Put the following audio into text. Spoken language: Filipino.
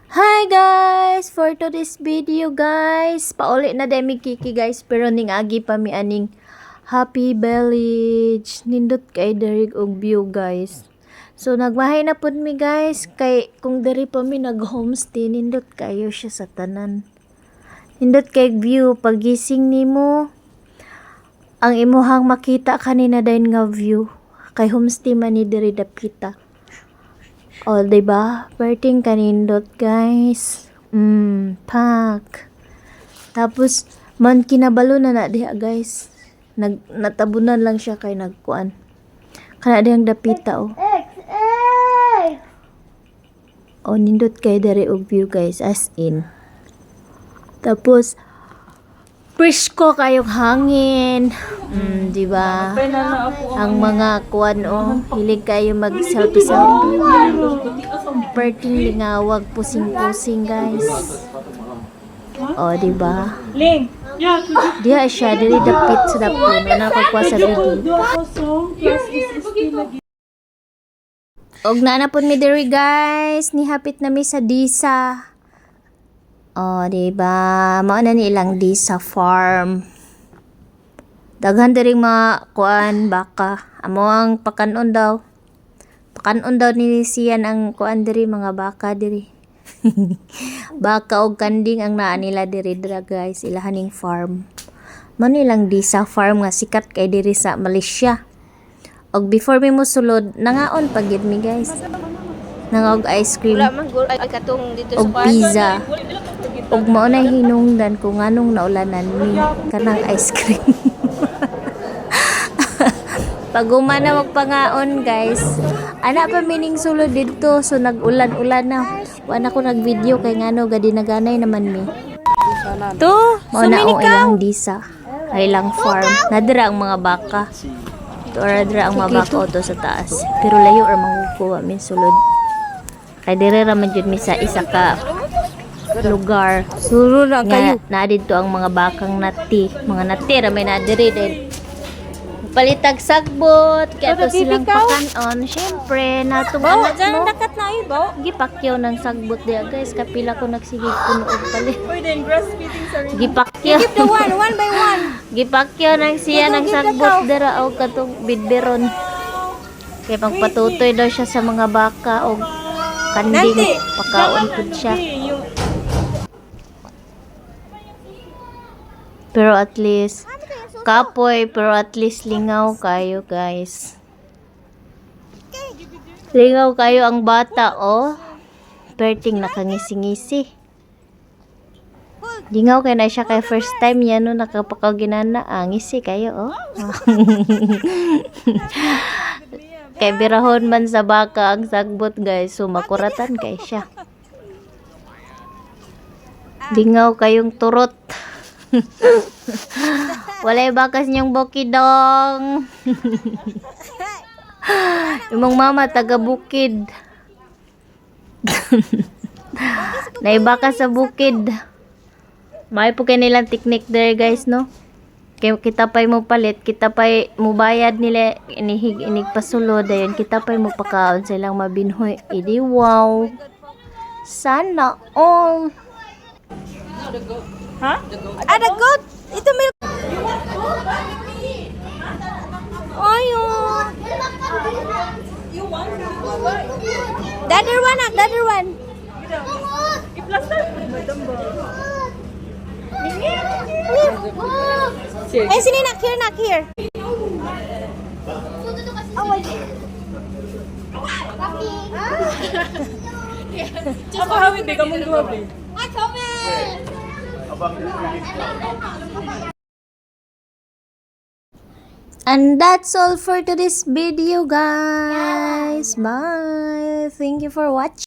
Hi guys! For today's video guys, pauli na demi kiki guys, pero ning agi pa mi aning Happy Village. Nindot kay diri og view guys. So nagmahay na pud mi guys, kay kung diri pa mi nag-homestay, nindot kayo siya sa tanan. Nindot kay view pagising nimo, ang imuhang makita kanina dayon nga view. Kay homestay man ni diri dapita. O, diba? Perting kanindot, guys. Pak. Tapos, man kinabalo na diha, guys. Natabunan lang siya kay nagkuan. Kana diyang dapita, oh. O, nindot kay dere og view, guys. As in. Tapos, presko kayong hangin. Diba? Ang mga kuan, oh. Hilig kayo mag-selfie-selfie. Perting lingawag, pusing-pusing, guys. O, diba? Diya siya, dili dapit sa dapon. Nakakwa sa video. Og naanapon mi diri, guys. Nihapit na mi sa Desa. O, diba? Mao na ni ilang Desa farm. Daghan diring mga kuan baka. Amo ang pakanon daw. Pakanon daw ni siyan ang kuan diri mga baka diri. Baka og kanding ang naa nila diri dra guys, ilahaning farm. Man ilang Desa farm nga sikat kay diri sa Malaysia. Og before mi mosulod, nangaon pa gid mi guys. Nangaog ice cream. Og pizza. Og mao na hinungdan kung anong naulanan mi kanang ice cream. Pag umana magpangaon guys, ana pa mining sulod dito, so nag-ulan-ulan na. Wala ko nag-video kay ngano gadi naganay naman mi. To, mao na ang ilang Desa, ilang farm. Nadira ang mga baka. To dira ang mga baka to sa taas. Pero layo ra makukuha min sulod. Kay dire ra man jud mi sa isa ka lugar. Suro na kayo. Na dito ang mga bakang nati, mga nati ra may nadiri din. Palitag sagbot, kaya to silang pakanon. Siyempre, natong anak mo. Dakat na yun ba? Gipakyaw ng sagbot diya guys. Kapila ko nagsigig puno og palit. Pwede, breastfeeding sa rin. Gipakyaw. Give the one by one. Gipakyaw ng siya ng sagbot dira o katong bidberon. Kaya pagpatutoy daw siya sa mga baka o kanding. Pakaon pud siya. Pero at least kapoy, pero at least lingaw kayo guys. Lingaw kayo ang bata, oh. Perting nakangisi-ngisi. Lingaw kayo na siya kay first time yan, no, nakapakaginana. Ngisi kayo, oh. Kay birahon man sa baka ang sagbot guys, so makuratan kay siya. Lingaw kayong turot. Walay bakas niyong bukidong. Imong mama taga bukid. Naibakas sa bukid. May po kayo nilang technique there guys, no? Kaya kita pa'y mo palit, kita pa'y mo bayad nila, inig pasulod, ayun, kita pa'y mo pakaon silang mabinhoy. Idi wow. Sana all. Ha? Ah, the goat. Ito milk. Ayun. The other one, the other one. I-plaster. Eh, sini nak here. Apa hawid be kamu dua be? And that's all for today's video guys. Bye. Thank you for watching.